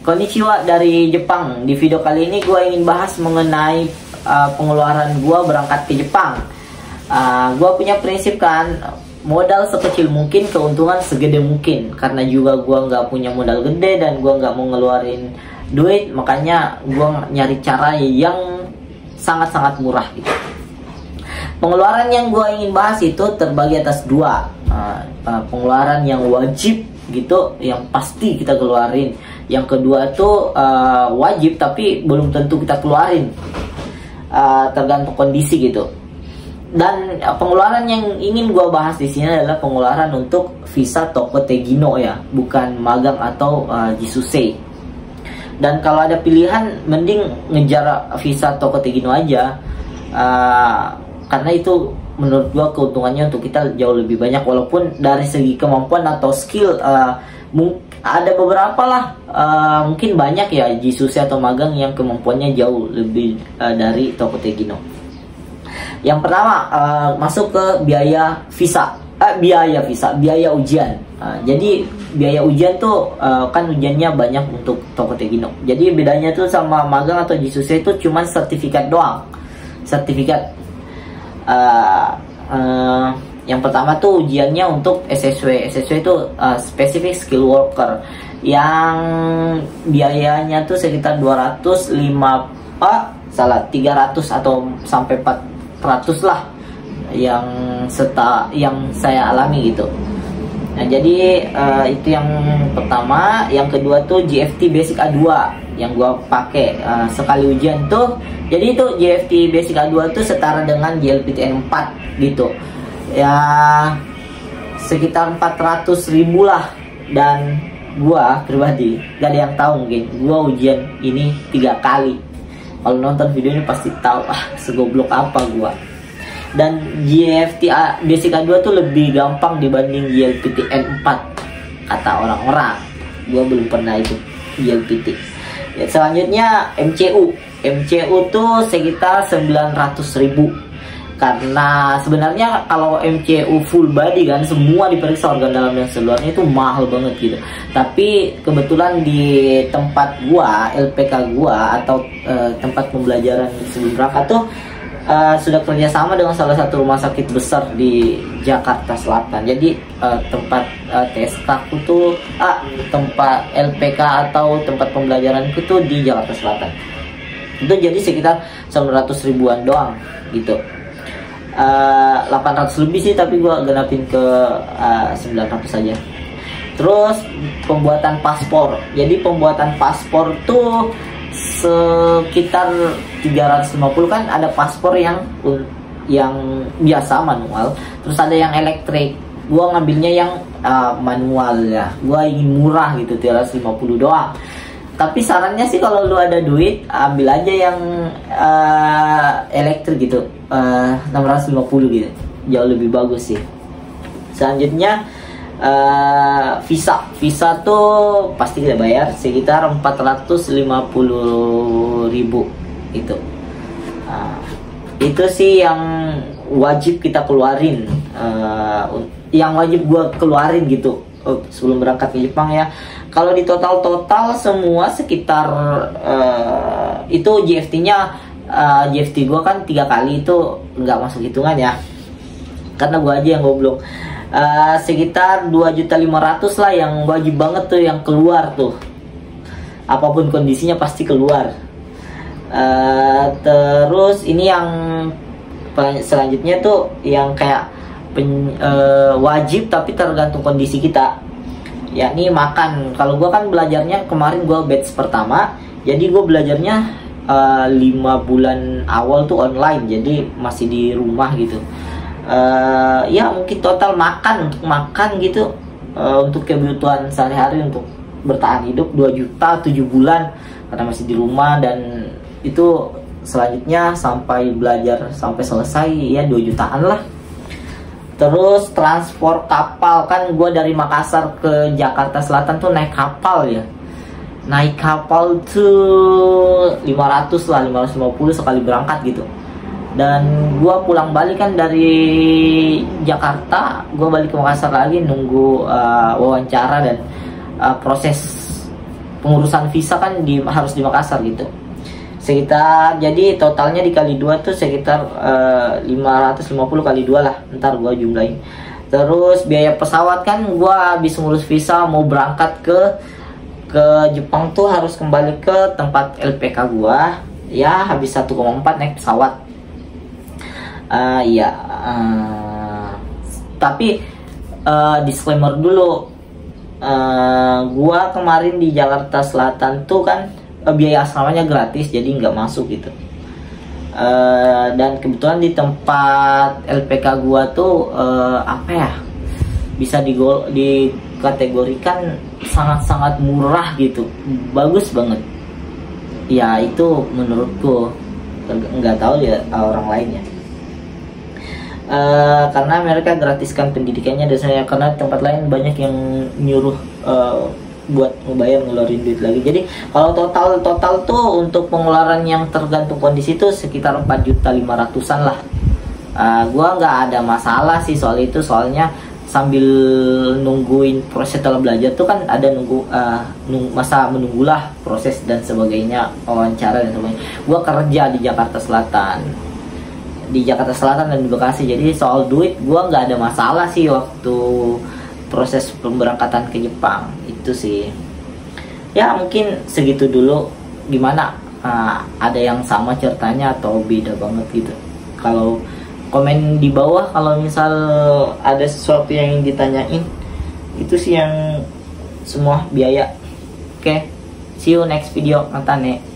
Konnichiwa dari Jepang. Di video kali ini gue ingin bahas mengenai pengeluaran gue berangkat ke Jepang. Gue punya prinsip kan, modal sekecil mungkin, keuntungan segede mungkin. Karena juga gue nggak punya modal gede dan gue nggak mau ngeluarin duit, makanya gue nyari cara yang sangat-sangat murah gitu. Pengeluaran yang gue ingin bahas itu terbagi atas dua. Pengeluaran yang wajib gitu, yang pasti kita keluarin. Yang kedua tuh wajib tapi belum tentu kita keluarin, tergantung kondisi gitu. Dan pengeluaran yang ingin gue bahas di sini adalah pengeluaran untuk visa Tokote Gino ya, bukan magang atau Jisusei. Dan kalau ada pilihan, mending ngejar visa Tokote Gino aja, karena itu menurut gue keuntungannya untuk kita jauh lebih banyak. Walaupun dari segi kemampuan atau skill ada beberapa lah, mungkin banyak ya Jisusei atau magang yang kemampuannya jauh lebih dari Tokote Gino. Yang pertama, masuk ke biaya visa, biaya ujian. Jadi biaya ujian tuh kan ujiannya banyak untuk Tokote Gino. Jadi bedanya tuh sama magang atau Jisusei itu cuman sertifikat doang. Sertifikat. Yang pertama tuh ujiannya untuk SSW. SSW itu Specific Skill Worker, yang biayanya tuh sekitar 300 atau sampai 400 lah, yang saya alami gitu. Nah, jadi itu yang pertama. Yang kedua tuh GFT Basic A2 yang gua pakai sekali ujian tuh. Jadi itu GFT Basic A2 tuh setara dengan JLPTN 4 gitu. Ya sekitar 400.000 lah. Dan gua pribadi gak ada yang tahu, mungkin gua ujian ini 3 kali. Kalau nonton video ini pasti tahu segoblok apa gua. Dan GFT Basic A2 tuh lebih gampang dibanding JLPTN 4 kata orang-orang. Gua belum pernah ikut JLPT. Ya, selanjutnya MCU tuh sekitar 900.000. Karena sebenarnya kalau MCU full body kan, semua diperiksa organ dalam dan seluarnya, itu mahal banget gitu. Tapi kebetulan di tempat gua, LPK gua atau tempat pembelajaran sebelum berangkat tuh sudah kerjasama dengan salah satu rumah sakit besar di Jakarta Selatan. Jadi tempat TSK aku tuh tempat LPK atau tempat pembelajaranku tuh di Jakarta Selatan. Itu jadi sekitar 900.000-an doang gitu. 800 lebih sih, tapi gua genapin ke 900 saja. Terus pembuatan paspor. Jadi pembuatan paspor tuh sekitar 350 kan. Ada paspor yang biasa manual, terus ada yang elektrik. Gua ngambilnya yang manual ya. Gua ingin murah gitu, 350 doang. Tapi sarannya sih kalau lu ada duit, ambil aja yang elektrik gitu, 650 gitu, jauh lebih bagus sih. Selanjutnya visa tuh pasti kita bayar sekitar 450.000 itu. Itu sih yang wajib kita keluarin, yang wajib gua keluarin gitu sebelum berangkat ke Jepang ya. Kalau di total semua sekitar itu GFT-nya, GFT gue kan 3 kali, itu nggak masuk hitungan ya, karena gue aja yang goblok. Sekitar 2.500.000 lah yang wajib banget tuh, yang keluar tuh. Apapun kondisinya pasti keluar. Terus ini yang selanjutnya tuh yang kayak wajib tapi tergantung kondisi kita, yakni makan. Kalau gue kan belajarnya kemarin gue batch pertama, jadi gue belajarnya 5 bulan awal tuh online, jadi masih di rumah gitu. Ya mungkin total makan gitu, untuk kebutuhan sehari-hari untuk bertahan hidup 2 juta 7 bulan karena masih di rumah. Dan itu selanjutnya sampai belajar sampai selesai ya 2 jutaan lah. Terus transport kapal, kan gue dari Makassar ke Jakarta Selatan tuh naik kapal ya. Naik kapal tuh 500 lah, 550 sekali berangkat gitu. Dan gue pulang balik kan dari Jakarta, gue balik ke Makassar lagi nunggu wawancara dan proses pengurusan visa kan harus di Makassar gitu. Sekitar, jadi totalnya dikali 2 tuh sekitar 550 kali 2 lah, ntar gua jumlahin. Terus biaya pesawat kan gua habis ngurus visa mau berangkat ke Jepang tuh harus kembali ke tempat LPK gua ya, habis 1,4 naik pesawat. Iya, tapi disclaimer dulu, gua kemarin di Jakarta Selatan tuh kan biaya asramanya gratis, jadi nggak masuk gitu. Dan kebetulan di tempat LPK gua tuh apa ya, bisa dikategorikan sangat-sangat murah gitu, bagus banget ya, itu menurutku. Nggak tahu ya orang lainnya. Karena mereka gratiskan pendidikannya, dan saya karena tempat lain banyak yang nyuruh buat ngeluarin duit lagi. Jadi kalau total tuh untuk pengeluaran yang tergantung kondisi itu sekitar 4.500.000-an lah. Gua nggak ada masalah sih soal itu, soalnya sambil nungguin proses setelah belajar tuh kan ada masa menunggulah proses dan sebagainya, wawancara dan sebagainya. Gua kerja di Jakarta Selatan dan di Bekasi, jadi soal duit gua nggak ada masalah sih waktu proses pemberangkatan ke Jepang itu sih. Ya mungkin segitu dulu. Gimana, ada yang sama ceritanya atau beda banget gitu? Kalau komen di bawah kalau misal ada sesuatu yang ingin ditanyain. Itu sih yang semua biaya. Oke, see you next video, matane.